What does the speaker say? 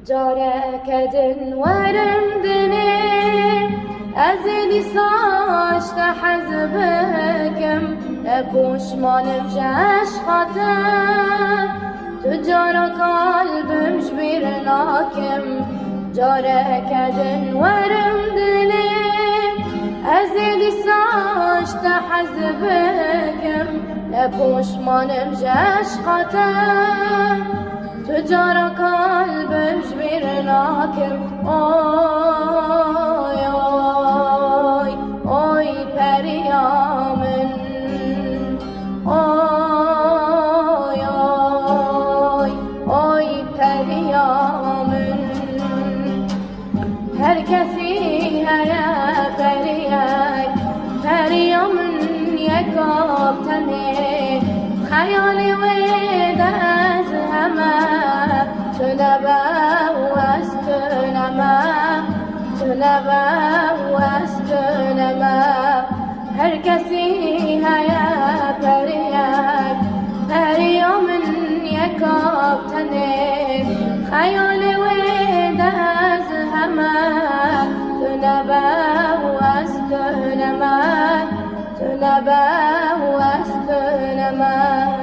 جارك دن ورم دني أزيدي ساشت حزبكم نبوش ما نمجاش خاطر تجارة قلبم جبير ناكم جارك دن ورم دني أزيدي ساشت حزبكم نبوش ما نمجاش خاطر تجارة قلبم جبير ناكم آي آي آي پریامن آی آی آی پریامن هر کسی هیا پریامن یکاب تنه خیالی وید از همه تنبه و استنمه هر کسی هیا پریامن یکاب تنه خیال وید از همه تنبه و استنمه